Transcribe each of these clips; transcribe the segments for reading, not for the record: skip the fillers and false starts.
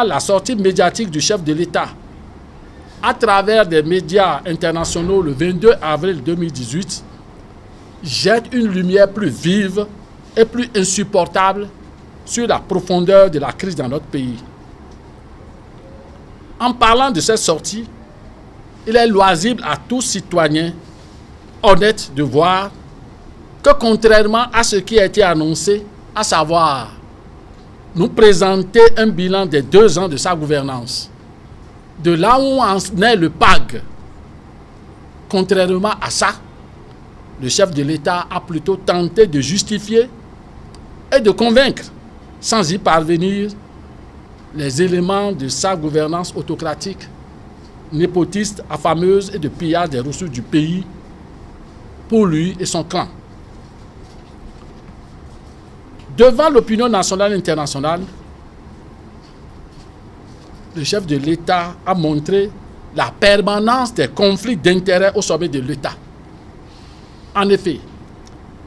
La sortie médiatique du chef de l'État à travers des médias internationaux le 22 avril 2018 jette une lumière plus vive et plus insupportable sur la profondeur de la crise dans notre pays. En parlant de cette sortie, il est loisible à tout citoyen honnête de voir que contrairement à ce qui a été annoncé, à savoir nous présenter un bilan des 2 ans de sa gouvernance, de là où en est le PAG, contrairement à ça, le chef de l'État a plutôt tenté de justifier et de convaincre, sans y parvenir, les éléments de sa gouvernance autocratique, népotiste, affameuse et de pillage des ressources du pays pour lui et son clan. Devant l'opinion nationale et internationale, le chef de l'État a montré la permanence des conflits d'intérêts au sommet de l'État. En effet,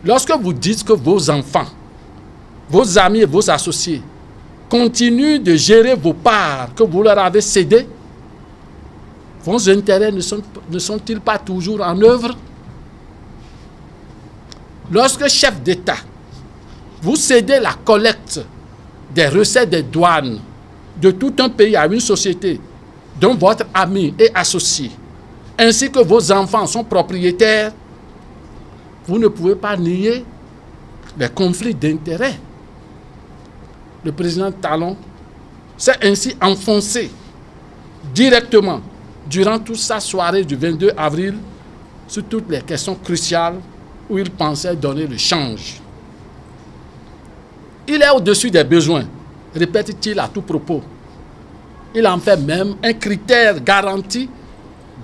lorsque vous dites que vos enfants, vos amis et vos associés continuent de gérer vos parts que vous leur avez cédées, vos intérêts ne sont-ils pas toujours en œuvre? Lorsque chef d'État, vous cédez la collecte des recettes des douanes de tout un pays à une société dont votre ami est associé, ainsi que vos enfants sont propriétaires, vous ne pouvez pas nier les conflits d'intérêts. Le président Talon s'est ainsi enfoncé directement durant toute sa soirée du 22 avril sur toutes les questions cruciales où il pensait donner le change. Il est au-dessus des besoins, répète-t-il à tout propos. Il en fait même un critère garanti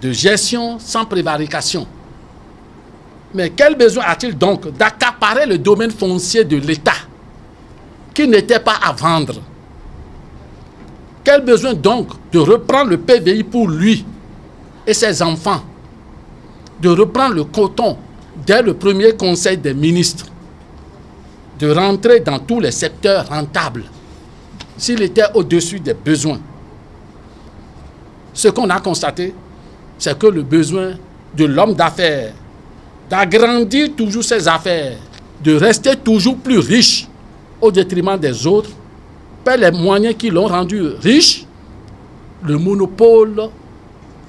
de gestion sans prévarication. Mais quel besoin a-t-il donc d'accaparer le domaine foncier de l'État qui n'était pas à vendre? Quel besoin donc de reprendre le PVI pour lui et ses enfants, de reprendre le coton dès le premier conseil des ministres, de rentrer dans tous les secteurs rentables s'il était au-dessus des besoins? Ce qu'on a constaté, c'est que le besoin de l'homme d'affaires d'agrandir toujours ses affaires, de rester toujours plus riche au détriment des autres, par les moyens qui l'ont rendu riche, le monopole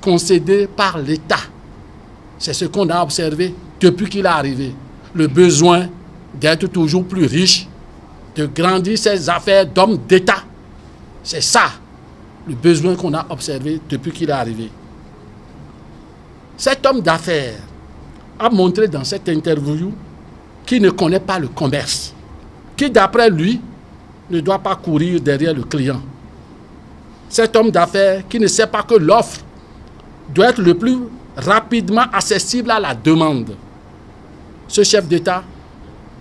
concédé par l'État. C'est ce qu'on a observé depuis qu'il est arrivé. Le besoin d'être toujours plus riche, de grandir ses affaires d'homme d'État. C'est ça, le besoin qu'on a observé depuis qu'il est arrivé. Cet homme d'affaires a montré dans cette interview qu'il ne connaît pas le commerce, qui d'après lui ne doit pas courir derrière le client. Cet homme d'affaires qui ne sait pas que l'offre doit être le plus rapidement accessible à la demande. Ce chef d'État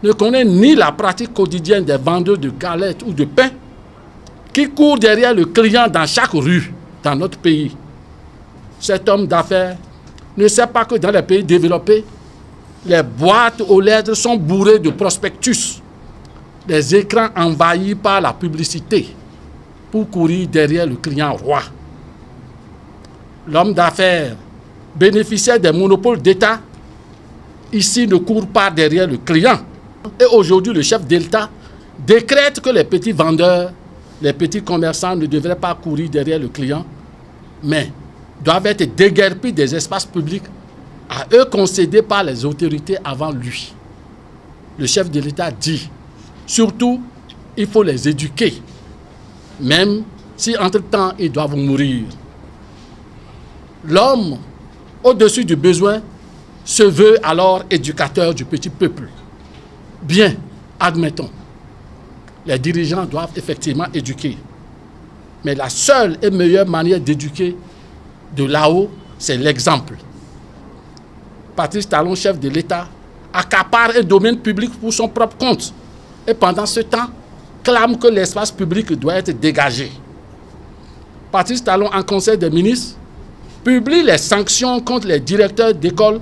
ne connaît ni la pratique quotidienne des vendeurs de galettes ou de pain qui courent derrière le client dans chaque rue dans notre pays. Cet homme d'affaires ne sait pas que dans les pays développés, les boîtes aux lettres sont bourrées de prospectus, les écrans envahis par la publicité pour courir derrière le client roi. L'homme d'affaires bénéficiaire des monopoles d'État ici ne court pas derrière le client. Et aujourd'hui, le chef d'État décrète que les petits vendeurs, les petits commerçants ne devraient pas courir derrière le client, mais doivent être déguerpis des espaces publics à eux concédés par les autorités avant lui. Le chef de l'État dit, surtout, il faut les éduquer, même si entre-temps ils doivent mourir. L'homme, au-dessus du besoin, se veut alors éducateur du petit peuple. Bien, admettons, les dirigeants doivent effectivement éduquer. Mais la seule et meilleure manière d'éduquer de là-haut, c'est l'exemple. Patrice Talon, chef de l'État, accapare un domaine public pour son propre compte. Et pendant ce temps, clame que l'espace public doit être dégagé. Patrice Talon, en conseil des ministres, publie les sanctions contre les directeurs d'école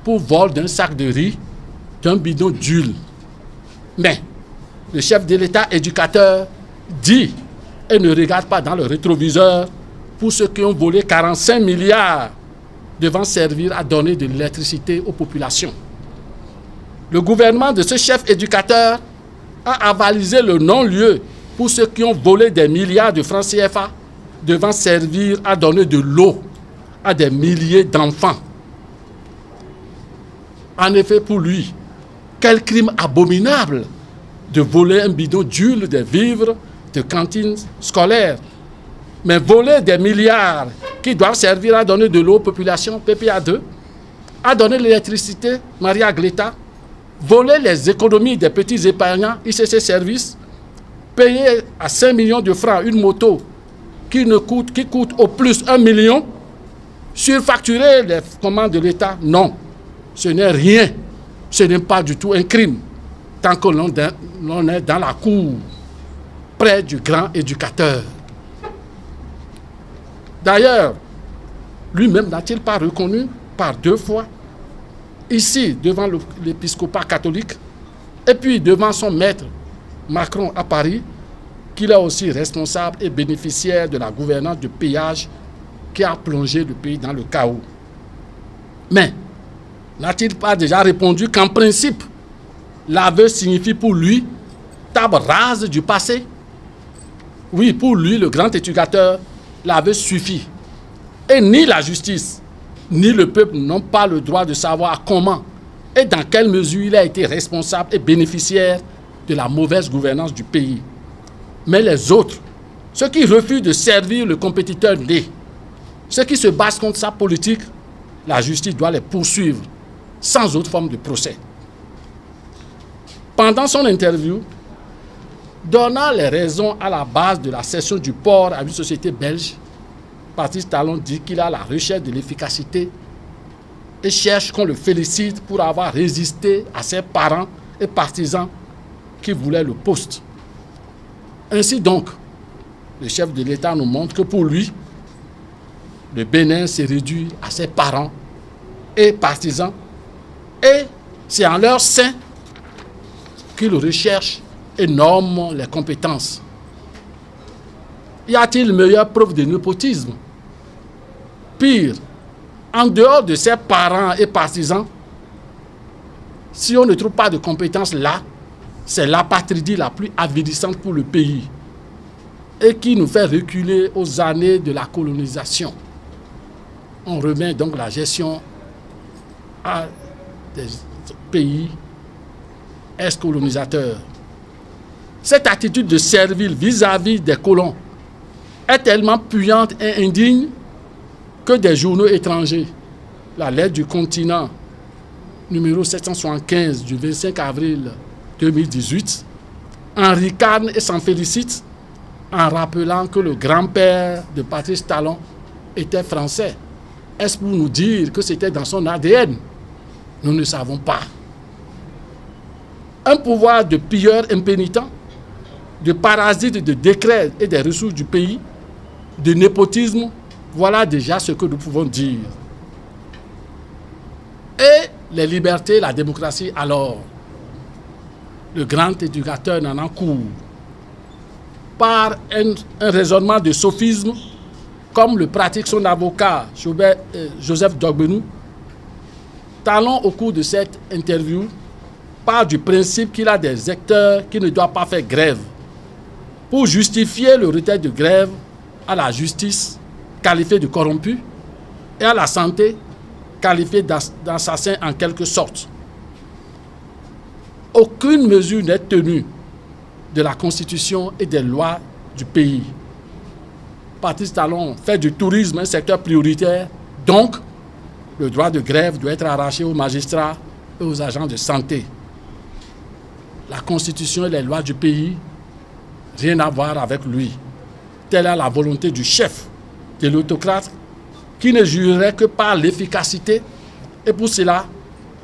pour vol d'un sac de riz, d'un bidon d'huile. Mais le chef de l'État éducateur dit et ne regarde pas dans le rétroviseur pour ceux qui ont volé 45 milliards devant servir à donner de l'électricité aux populations. Le gouvernement de ce chef éducateur a avalisé le non-lieu pour ceux qui ont volé des milliards de francs CFA devant servir à donner de l'eau à des milliers d'enfants. En effet, pour lui, quel crime abominable de voler un bidon d'huile, des vivres, de cantines scolaires. Mais voler des milliards qui doivent servir à donner de l'eau aux populations, PPA2, à donner l'électricité, Maria Gleta, voler les économies des petits épargnants, ICC Service, payer à 5 millions de francs une moto qui coûte au plus 1 million, surfacturer les commandes de l'État, non. Ce n'est rien. Ce n'est pas du tout un crime. Tant que l'on est dans la cour, près du grand éducateur. D'ailleurs, lui-même n'a-t-il pas reconnu par 2 fois, ici devant l'épiscopat catholique, et puis devant son maître Macron à Paris, qu'il est aussi responsable et bénéficiaire de la gouvernance de pillage qui a plongé le pays dans le chaos. Mais n'a-t-il pas déjà répondu qu'en principe, l'aveu signifie pour lui table rase du passé? Oui, pour lui, le grand éducateur, l'aveu suffit. Et ni la justice, ni le peuple n'ont pas le droit de savoir comment et dans quelle mesure il a été responsable et bénéficiaire de la mauvaise gouvernance du pays. Mais les autres, ceux qui refusent de servir le compétiteur né, ceux qui se battent contre sa politique, la justice doit les poursuivre sans autre forme de procès. Pendant son interview, donnant les raisons à la base de la cession du port à une société belge, Patrice Talon dit qu'il a la recherche de l'efficacité et cherche qu'on le félicite pour avoir résisté à ses parents et partisans qui voulaient le poste. Ainsi donc, le chef de l'État nous montre que pour lui, le Bénin s'est réduit à ses parents et partisans, et c'est en leur sein qu'il recherche et nomme les compétences. Y a-t-il meilleure preuve de népotisme? Pire, en dehors de ses parents et partisans, si on ne trouve pas de compétences là, c'est l'apatridie la plus avilissante pour le pays et qui nous fait reculer aux années de la colonisation. On remet donc la gestion à des pays ex-colonisateurs. Cette attitude de servile vis-à-vis des colons est tellement puante et indigne que des journaux étrangers, la lettre du continent numéro 775 du 25 avril 2018, en ricanent et s'en félicitent en rappelant que le grand-père de Patrice Talon était français. Est-ce pour nous dire que c'était dans son ADN? Nous ne savons pas. Un pouvoir de pilleurs impénitents, de parasites de décrets et des ressources du pays, de népotisme, voilà déjà ce que nous pouvons dire. Et les libertés, la démocratie, alors, le grand éducateur n'en en court. Par un raisonnement de sophisme, comme le pratique son avocat Joseph Dogbenou, Talon, au cours de cette interview, part du principe qu'il a des acteurs qui ne doivent pas faire grève, pour justifier le retard de grève à la justice, qualifiée de corrompue, et à la santé, qualifiée d'assassin en quelque sorte. Aucune mesure n'est tenue de la Constitution et des lois du pays. Patrice Talon fait du tourisme un secteur prioritaire, donc le droit de grève doit être arraché aux magistrats et aux agents de santé. La Constitution et les lois du pays, rien à voir avec lui. Telle est la volonté du chef de l'autocrate qui ne jurerait que par l'efficacité et pour cela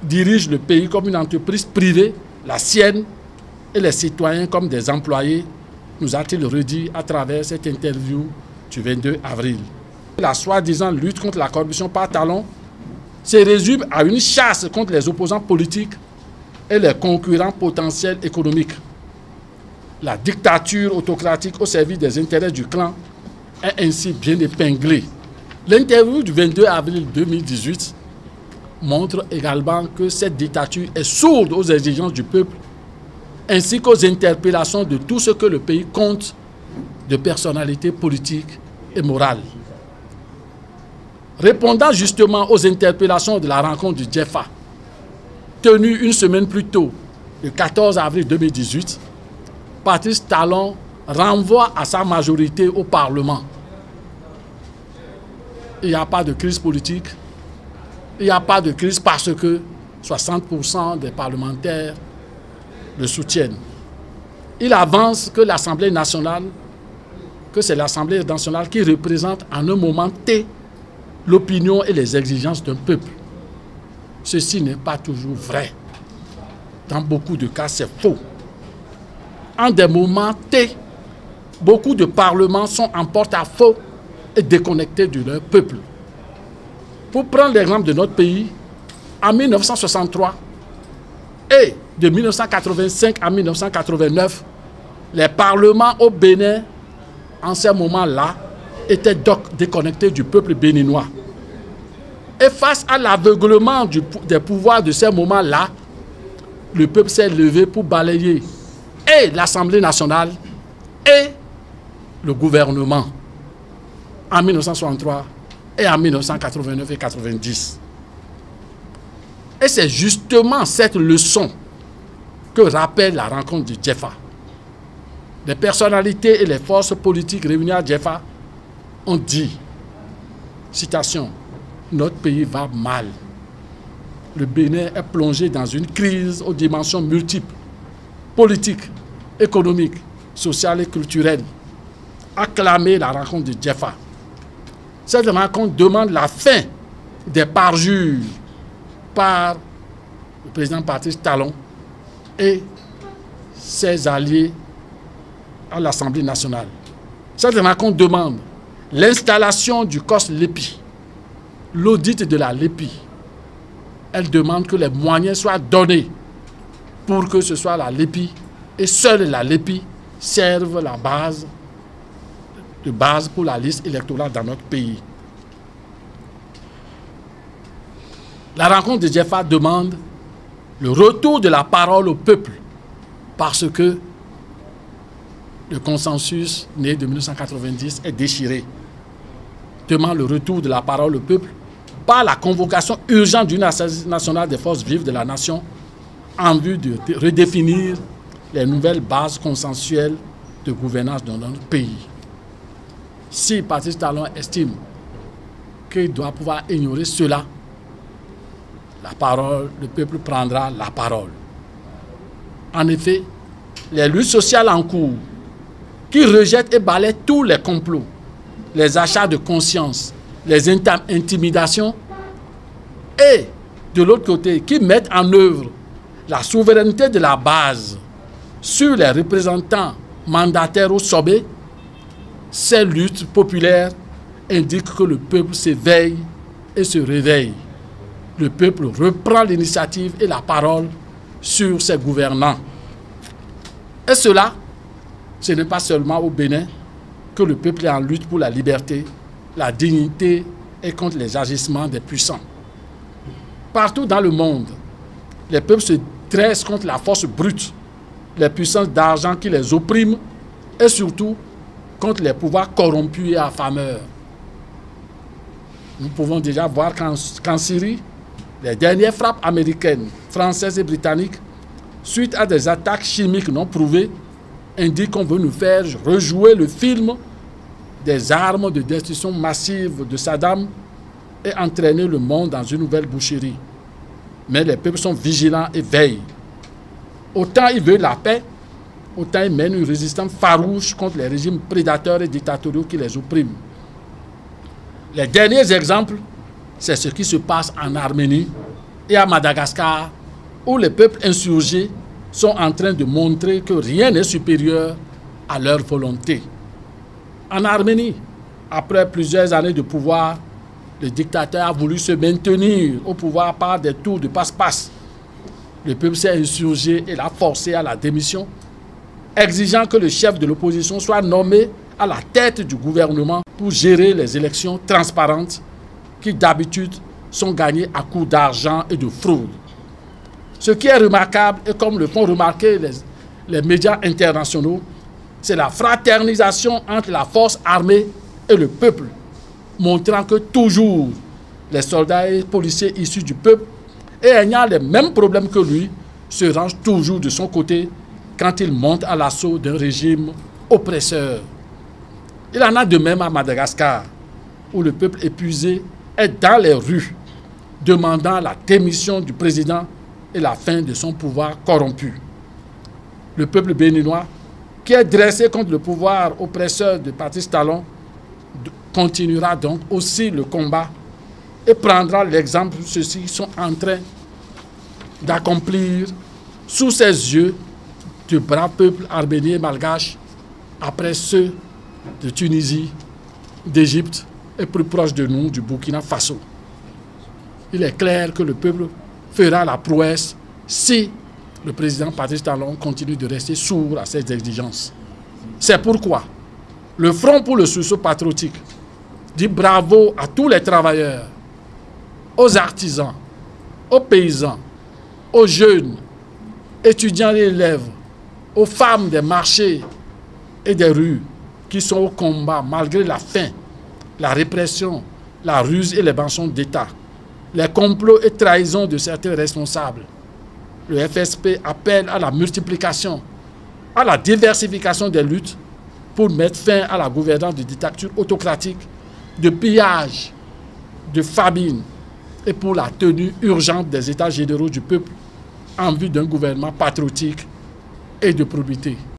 dirige le pays comme une entreprise privée, la sienne, et les citoyens comme des employés, nous a-t-il redit à travers cette interview du 22 avril. La soi-disant lutte contre la corruption par Talon se résume à une chasse contre les opposants politiques et les concurrents potentiels économiques. La dictature autocratique au service des intérêts du clan est ainsi bien épinglée. L'interview du 22 avril 2018 montre également que cette dictature est sourde aux exigences du peuple ainsi qu'aux interpellations de tout ce que le pays compte de personnalités politiques et morales. Répondant justement aux interpellations de la rencontre du JEFA, tenue une semaine plus tôt, le 14 avril 2018, Patrice Talon renvoie à sa majorité au Parlement. Il n'y a pas de crise politique, il n'y a pas de crise parce que 60% des parlementaires le soutiennent. Il avance que l'Assemblée nationale, que c'est l'Assemblée nationale qui représente en un moment T l'opinion et les exigences d'un peuple. Ceci n'est pas toujours vrai. Dans beaucoup de cas, c'est faux. En des moments T, beaucoup de parlements sont en porte-à-faux et déconnectés de leur peuple. Pour prendre l'exemple de notre pays, en 1963 et de 1985 à 1989, les parlements au Bénin, en ce moment-là, étaient donc déconnectés du peuple béninois. Et face à l'aveuglement des pouvoirs de ces moments-là, le peuple s'est levé pour balayer et l'Assemblée nationale et le gouvernement en 1963 et en 1989 et 1990. Et c'est justement cette leçon que rappelle la rencontre de JEFA. Les personnalités et les forces politiques réunies à JEFA ont dit, citation, « Notre pays va mal. Le Bénin est plongé dans une crise aux dimensions multiples, politiques, économiques, sociales et culturelles. » Acclamé la rencontre de JEFA. Cette rencontre demande la fin des parjures par le président Patrice Talon et ses alliés à l'Assemblée nationale. Cette rencontre demande l'installation du COS LEPI, l'audit de la LEPI. Elle demande que les moyens soient donnés pour que ce soit la LEPI et seule la LEPI serve la base pour la liste électorale dans notre pays. La rencontre de JEFA demande le retour de la parole au peuple parce que le consensus né de 1990 est déchiré. Demande le retour de la parole au peuple par la convocation urgente d'une assise nationale des forces vives de la nation en vue de redéfinir les nouvelles bases consensuelles de gouvernance dans notre pays. Si Patrice Talon estime qu'il doit pouvoir ignorer cela, le peuple prendra la parole. En effet, les luttes sociales en cours, qui rejettent et balaient tous les complots, les achats de conscience, les intimidations, et de l'autre côté, qui mettent en œuvre la souveraineté de la base sur les représentants mandataires au sommet, ces luttes populaires indiquent que le peuple s'éveille et se réveille. Le peuple reprend l'initiative et la parole sur ses gouvernants. Et cela, ce n'est pas seulement au Bénin que le peuple est en lutte pour la liberté, la dignité et contre les agissements des puissants. Partout dans le monde, les peuples se dressent contre la force brute, les puissances d'argent qui les oppriment et surtout contre les pouvoirs corrompus et affameurs. Nous pouvons déjà voir qu'en Syrie, les dernières frappes américaines, françaises et britanniques, suite à des attaques chimiques non prouvées, indiquent qu'on veut nous faire rejouer le film des armes de destruction massive de Saddam et entraîner le monde dans une nouvelle boucherie. Mais les peuples sont vigilants et veillent. Autant ils veulent la paix, autant ils mènent une résistance farouche contre les régimes prédateurs et dictatoriaux qui les oppriment. Les derniers exemples, c'est ce qui se passe en Arménie et à Madagascar, où les peuples insurgés sont en train de montrer que rien n'est supérieur à leur volonté. En Arménie, après plusieurs années de pouvoir, le dictateur a voulu se maintenir au pouvoir par des tours de passe-passe. Le peuple s'est insurgé et l'a forcé à la démission. exigeant que le chef de l'opposition soit nommé à la tête du gouvernement pour gérer les élections transparentes qui d'habitude sont gagnées à coups d'argent et de fraude. Ce qui est remarquable, et comme le font remarquer les médias internationaux, c'est la fraternisation entre la force armée et le peuple, montrant que toujours les soldats et policiers issus du peuple et ayant les mêmes problèmes que lui se rangent toujours de son côté quand il monte à l'assaut d'un régime oppresseur. Il en a de même à Madagascar, où le peuple épuisé est dans les rues, demandant la démission du président et la fin de son pouvoir corrompu. Le peuple béninois, qui est dressé contre le pouvoir oppresseur de Patrice Talon, continuera donc aussi le combat et prendra l'exemple de ceux-ci sont en train d'accomplir sous ses yeux du brave peuple arménien malgache après ceux de Tunisie, d'Égypte et plus proche de nous, du Burkina Faso. Il est clair que le peuple fera la prouesse si le président Patrice Talon continue de rester sourd à ces exigences. C'est pourquoi le Front pour le sursaut patriotique dit bravo à tous les travailleurs, aux artisans, aux paysans, aux jeunes, étudiants et élèves, aux femmes des marchés et des rues qui sont au combat malgré la faim, la répression, la ruse et les mensonges d'État, les complots et trahisons de certains responsables. Le FSP appelle à la multiplication, à la diversification des luttes pour mettre fin à la gouvernance de dictature autocratique, de pillage, de famine et pour la tenue urgente des états généraux du peuple en vue d'un gouvernement patriotique et de probité.